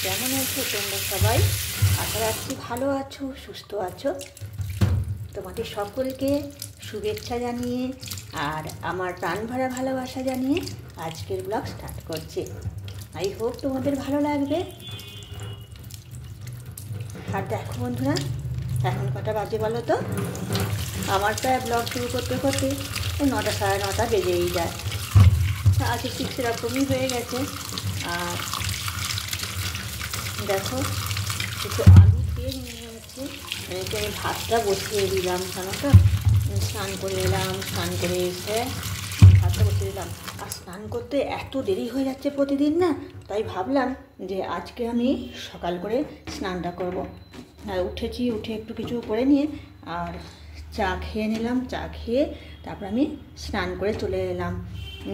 কেমন আছো তোমরা সবাই? আশা রাখছি ভালো আছো, সুস্থ আছো। তোমাদের সকলকে শুভেচ্ছা জানিয়ে আর আমার প্রাণ ভরা ভালোবাসা জানিয়ে আজকের ব্লগ স্টার্ট করছি। আই হোপ তোমাদের ভালো লাগবে। আর দেখো বন্ধুরা, এখন কটা বাজে বলো তো? আমার প্রায় ব্লগ শুরু করতে করতে 9টা সাড়ে 9টা বেজেই যায়। আজকে ঠিক সেরকমই হয়ে গেছে। আর দেখো একটু আলু দিয়ে নিয়ে হচ্ছে আমি ভাতটা বসিয়ে দিলাম। জানোটা স্নান করে এলাম, স্নান করে এসে ভাতটা বসিয়ে দিলাম। আর স্নান করতে এত দেরি হয়ে যাচ্ছে প্রতিদিন না, তাই ভাবলাম যে আজকে আমি সকাল করে স্নানটা করব। আর উঠেছি, উঠে একটু কিছু করে নিয়ে আর চা খেয়ে নিলাম। চা খেয়ে তারপর আমি স্নান করে চলে এলাম।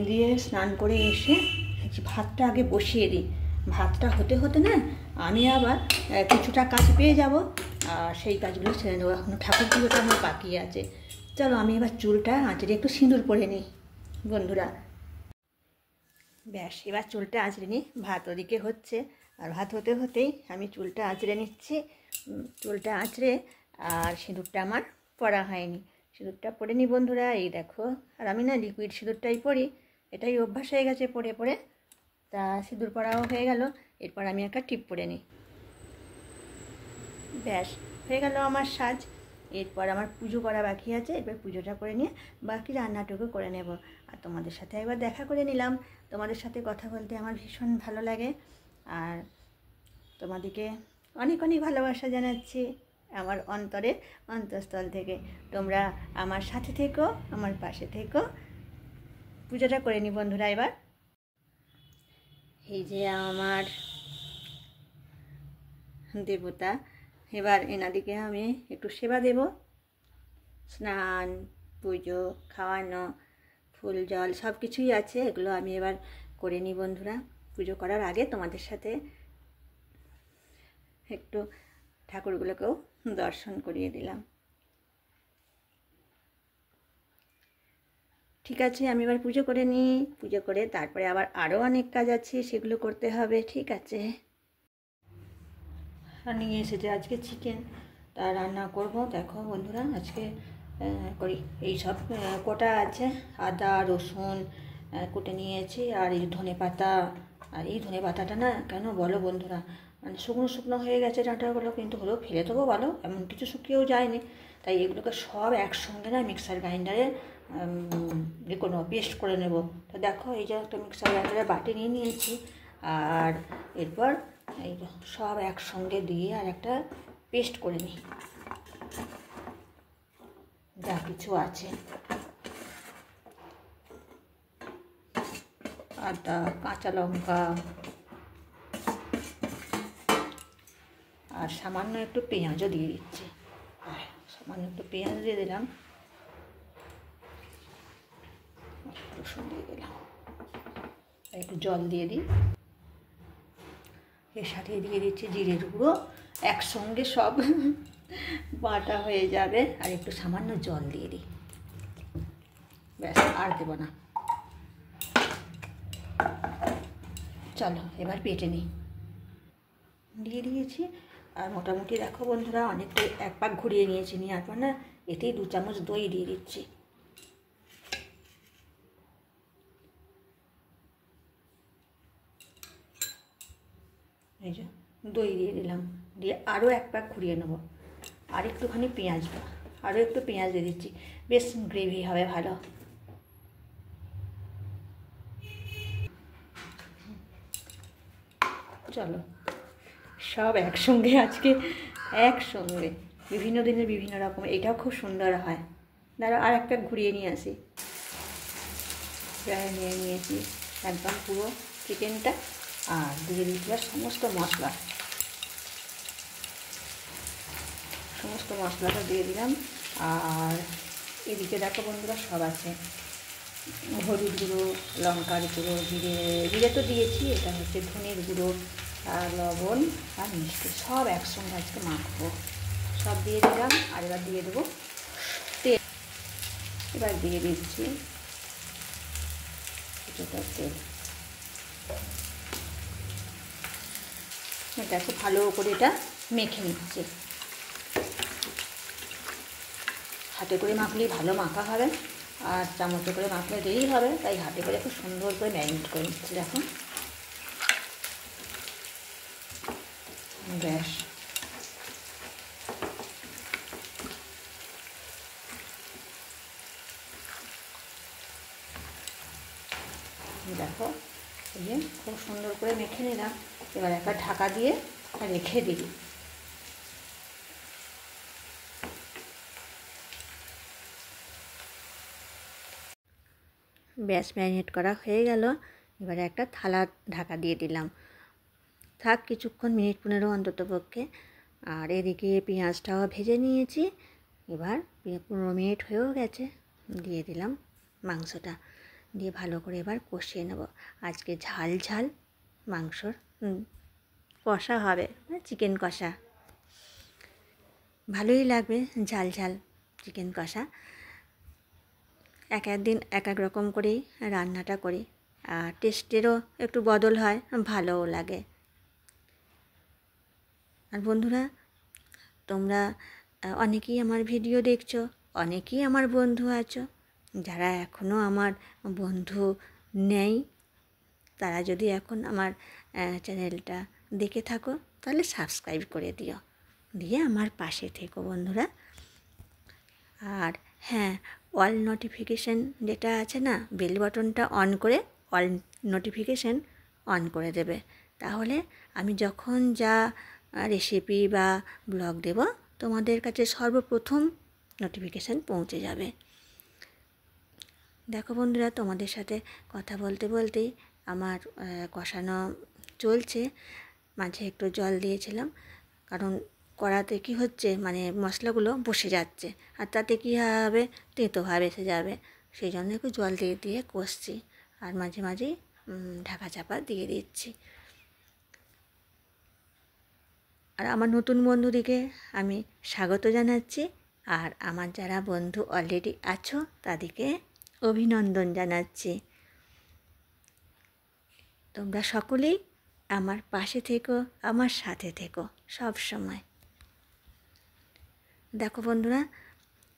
দিয়ে স্নান করে এসে ভাতটা আগে বসিয়ে দিই। ভাতটা হতে হতে না আমি আবার কিছুটা কাজ পেয়ে যাব, আর সেই কাজগুলো ছেড়ে নেবো। এখনও ঠাকুর পুজোটা আমার বাকি আছে। চলো আমি এবার চুলটা আঁচড়ে একটু সিঁদুর পরে নিই বন্ধুরা। ব্যাস, এবার চুলটা আঁচড়ে নিই। ভাত ওদিকে হচ্ছে, আর ভাত হতে হতেই আমি চুলটা আঁচড়ে নিচ্ছি। চুলটা আঁচড়ে আর সিঁদুরটা আমার পরা হয়নি, সিঁদুরটা পরে নিই বন্ধুরা। এই দেখো, আর আমি না লিকুইড সিঁদুরটাই পরি, এটাই অভ্যাস হয়ে গেছে পরে পরে। তা সিঁদুর পরাও হয়ে গেল। এরপর আমি একটা টিপ পরে নিই। ব্যাস, হয়ে গেল আমার সাজ। এরপর আমার পুজো করা বাকি আছে, এরপর পুজোটা করে নিয়ে বাকি রান্নাটুকু করে নেব। আর তোমাদের সাথে একবার দেখা করে নিলাম। তোমাদের সাথে কথা বলতে আমার ভীষণ ভালো লাগে। আর তোমাদেরকে অনেক অনেক ভালোবাসা জানাচ্ছি আমার অন্তরের অন্তঃস্থল থেকে। তোমরা আমার সাথে থেকো, আমার পাশে থেকো। পুজোটা করে নি বন্ধুরা। এবার এই যে আমার দেবতা, এবার এনাদিকে আমি একটু সেবা দেব। স্নান, পুজো, খাওয়ানো, ফুল জল সব কিছুই আছে, এগুলো আমি এবার করে নিই বন্ধুরা। পুজো করার আগে তোমাদের সাথে একটু ঠাকুরগুলোকেও দর্শন করিয়ে দিলাম। ঠিক আছে, আমি এবার পুজো করে নিই। পুজো করে তারপরে আবার আরও অনেক কাজ আছে, সেগুলো করতে হবে। ঠিক আছে, নিয়ে এসেছে আজকে চিকেন, তা রান্না করব। দেখো বন্ধুরা, আজকে করি এই সব কোটা আছে। আদা রসুন কুটে নিয়েছি, আর এই ধনে পাতা। আর এই ধনে পাতাটা না কেন বলো বন্ধুরা, মানে শুকনো শুকনো হয়ে গেছে ডাঁটাগুলো, কিন্তু হলেও ফেলে দেবো বলো, এমন কিছু শুকিয়েও যায়নি। তাই এগুলোকে সব একসঙ্গে না মিক্সার গ্রাইন্ডারে কোনো পেস্ট করে নেব। তো দেখো, এই যে একটা মিক্সার গ্রাইন্ডারে বাটি নিয়ে নিয়েছি। আর এরপর এই সব একসঙ্গে দিয়ে আর একটা পেস্ট করে নিই যা কিছু আছে। আদা, কাঁচা লঙ্কা আর সামান্য একটু পেঁয়াজও দিয়ে দিচ্ছি। সামান্য একটু পেঁয়াজ দিয়ে দিলাম, রসুন দিয়ে দিলাম, একটু জল দিয়ে দিই। এর সাথে দিয়ে দিচ্ছি জিরের গুঁড়ো, একসঙ্গে সব বাটা হয়ে যাবে। আর একটু সামান্য জল দিয়ে দিই, ব্যাস, আর দেবো না। চলো এবার পেটে নিই। দিয়ে দিয়েছি। আর মোটামুটি দেখো বন্ধুরা, অনেকটাই এক পাক ঘুরিয়ে নিয়েছি। নিয়ে তারপর না এতেই 2 চামচ দই দিয়ে দিচ্ছি। এই যে দই দিয়ে দিলাম, দিয়ে আরও এক পাক ঘুরিয়ে নেবো। আর একটুখানি পেঁয়াজ, আরও একটু পেঁয়াজ দিয়ে দিচ্ছি, বেশ গ্রেভি হবে ভালো। চলো সব একসঙ্গে আজকে, একসঙ্গে বিভিন্ন দিনের বিভিন্ন রকম। এটাও খুব সুন্দর হয়। দাঁড়া আর এক প্যাক ঘুরিয়ে নিয়ে আসি। প্রায় নিয়ে নিয়েছি একদম পুরো চিকেনটা। আর দিয়ে দিচ্ছি সমস্ত মশলা, সমস্ত মশলাটা দিয়ে দিলাম। আর এদিকে দেখো বন্ধুরা, সব আছে হলুদ গুঁড়ো, লঙ্কার গুঁড়ো, জিরে, জিরে তো দিয়েছি, এটা হচ্ছে ধনের গুঁড়ো, আর লবণ আর মিষ্টি, সব একসঙ্গে আজকে মাখবো। সব দিয়ে দিলাম। আর এবার দিয়ে দেবো তেল। এবার দিয়ে দিচ্ছি কিছুটা তেল। দেখো ভালো করে এটা মেখে নিচ্ছে। হাতে করে মাখলেই ভালো মাখা হবে, আর চামচে করে মাখলে দেরি হবে, তাই হাতে করে খুব সুন্দর করে ম্যারিনেট করে নিচ্ছি। দেখো ব্যাস দেখো এই যে খুব সুন্দর করে মেখে নিলাম। এবার একটা ঢাকা দিয়ে রেখে দিই। ব্যাস ম্যারিনেট করা হয়ে গেল। এবারে একটা থালা ঢাকা দিয়ে দিলাম, থাক কিছুক্ষণ, মিনিট 15 অন্তত পক্ষে। আর এদিকে পেঁয়াজটাও ভেজে নিয়েছি। এবার 15 মিনিট হয়েও গেছে, দিয়ে দিলাম মাংসটা, দিয়ে ভালো করে এবার কষিয়ে নেব। আজকে ঝাল ঝাল মাংসর কষা হবে, চিকেন কষা, ভালোই লাগবে ঝাল ঝাল চিকেন কষা। এক একদিন এক এক রকম করেই রান্নাটা করি, আর টেস্টেরও একটু বদল হয়, ভালোও লাগে। আর বন্ধুরা, তোমরা অনেকেই আমার ভিডিও দেখছো, অনেকেই আমার বন্ধু আছো। যারা এখনও আমার বন্ধু নেই, তারা যদি এখন আমার চ্যানেলটা দেখে থাকো, তাহলে সাবস্ক্রাইব করে দিও, দিয়ে আমার পাশে থেকো বন্ধুরা। আর হ্যাঁ, অল নোটিফিকেশান যেটা আছে না, বেল বাটনটা অন করে অল নোটিফিকেশান অন করে দেবে, তাহলে আমি যখন যা রেসিপি বা ব্লগ দেব, তোমাদের কাছে সর্বপ্রথম নোটিফিকেশান পৌঁছে যাবে। দেখো বন্ধুরা, তোমাদের সাথে কথা বলতে বলতেই আমার কষানো চলছে। মাঝে একটু জল দিয়েছিলাম, কারণ কড়াতে কী হচ্ছে, মানে মশলাগুলো বসে যাচ্ছে, আর তাতে কী হবে, তেঁতো ভাব এসে যাবে। সেই জন্য একটু জল দিয়ে দিয়ে কষছি, আর মাঝে মাঝেই ঢাকা চাপা দিয়ে দিচ্ছি। আর আমার নতুন বন্ধুদিকে আমি স্বাগত জানাচ্ছি, আর আমার যারা বন্ধু অলরেডি আছো তাদেরকে অভিনন্দন জানাচ্ছি। তোমরা সকলেই আমার পাশে থেকো, আমার সাথে থেকো সব সময়। দেখো বন্ধুরা,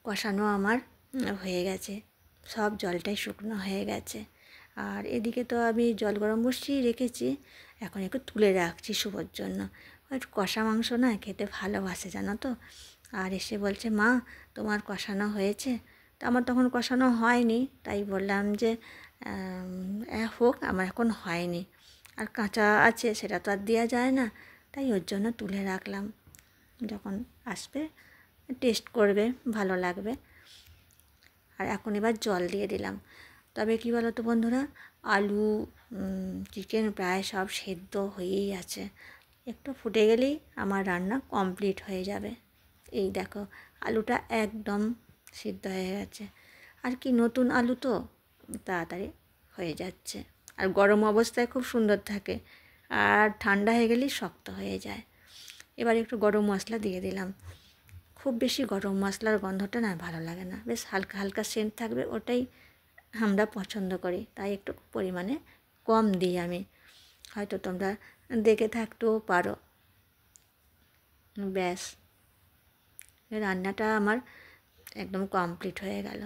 কষানো আমার হয়ে গেছে, সব জলটাই শুকনো হয়ে গেছে। আর এদিকে তো আমি জল গরম বসিয়ে রেখেছি, এখন একটু তুলে রাখছি শুভর জন্য। একটু কষা মাংস না খেতে ভালোবাসে, জানো তো। আর এসে বলছে, মা তোমার কষানো হয়েছে? তো আমার তখন কষানো হয়নি, তাই বললাম যে হোক, আমার এখন হয়নি, আর কাঁচা আছে, সেটা তো আর দেওয়া যায় না, তাই ওর জন্য তুলে রাখলাম। যখন আসবে টেস্ট করবে, ভালো লাগবে। আর এখন এবার জল দিয়ে দিলাম। তবে কী বলো তো বন্ধুরা, আলু চিকেন প্রায় সব সেদ্ধ হয়েই আছে, একটু ফুটে গেলেই আমার রান্না কমপ্লিট হয়ে যাবে। এই দেখো, আলুটা একদম সিদ্ধ হয়ে গেছে। আর কি, নতুন আলু তো তাড়াতাড়ি হয়ে যাচ্ছে, আর গরম অবস্থায় খুব সুন্দর থাকে, আর ঠান্ডা হয়ে গেলেই শক্ত হয়ে যায়। এবার একটু গরম মশলা দিয়ে দিলাম। খুব বেশি গরম মশলার গন্ধটা না ভালো লাগে না, বেশ হালকা হালকা সেন্ট থাকবে, ওটাই আমরা পছন্দ করি, তাই একটু পরিমাণে কম দিই আমি, হয়তো তোমরা দেখে থাকতেও পারো। ব্যাস, রান্নাটা আমার একদম কমপ্লিট হয়ে গেল।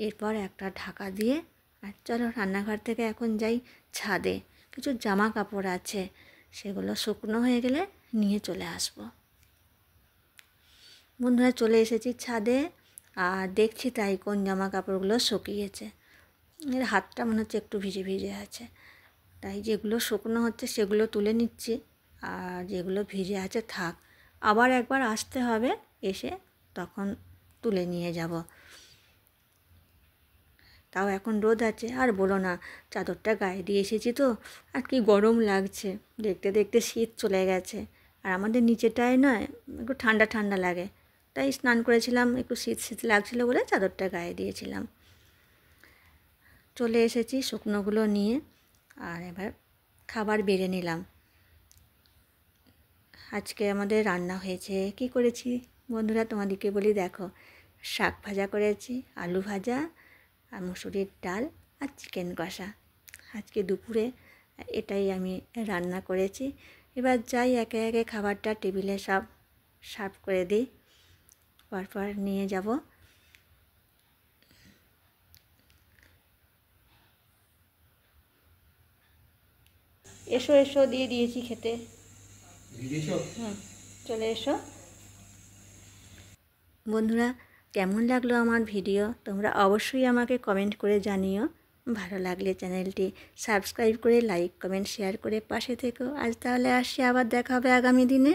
এরপর একটা ঢাকা দিয়ে, আর চলো রান্নাঘর থেকে এখন যাই ছাদে, কিছু জামা কাপড় আছে, সেগুলো শুকনো হয়ে গেলে নিয়ে চলে আসবো। বন্ধুরা, চলে এসেছি ছাদে, আর দেখছি তাই কোন জামা কাপড়গুলো শুকিয়েছে। এর হাতটা মনে হচ্ছে একটু ভিজে ভিজে আছে, তাই যেগুলো শুকনো হচ্ছে সেগুলো তুলে নিচ্ছি, আর যেগুলো ভিজে আছে থাক, আবার একবার আসতে হবে, এসে তখন তুলে নিয়ে যাব। তাও এখন রোদ আছে, আর বলো না, চাদরটা গায়ে দিয়ে এসেছি তো, আর কি গরম লাগছে, দেখতে দেখতে শীত চলে গেছে। আর আমাদের নিচেটায় না একটু ঠান্ডা ঠান্ডা লাগে, তাই স্নান করেছিলাম, একটু শীত শীত লাগছিলো বলে চাদরটা গায়ে দিয়েছিলাম। চলে এসেছি শুকনোগুলো নিয়ে, আর এবার খাবার বেড়ে নিলাম। আজকে আমাদের রান্না হয়েছে, কি করেছি বন্ধুরা তোমাদেরকে বলি, দেখো, শাক ভাজা করেছি, আলু ভাজা, আর মুসুরির ডাল, আর চিকেন কষা। আজকে দুপুরে এটাই আমি রান্না করেছি। এবার যাই একে একে খাবারটা টেবিলে সব সার্ভ করে দিই, পরপর নিয়ে যাব। এসো এসো, দিয়ে দিয়েছি খেতে। হুম, চলে এসো। বন্ধুরা, কেমন লাগলো আমার ভিডিও তোমরা অবশ্যই আমাকে কমেন্ট করে জানিও। ভালো লাগলে চ্যানেলটি সাবস্ক্রাইব করে লাইক কমেন্ট শেয়ার করে পাশে থেকো। আজ তাহলে আসি, আবার দেখা হবে আগামী দিনে।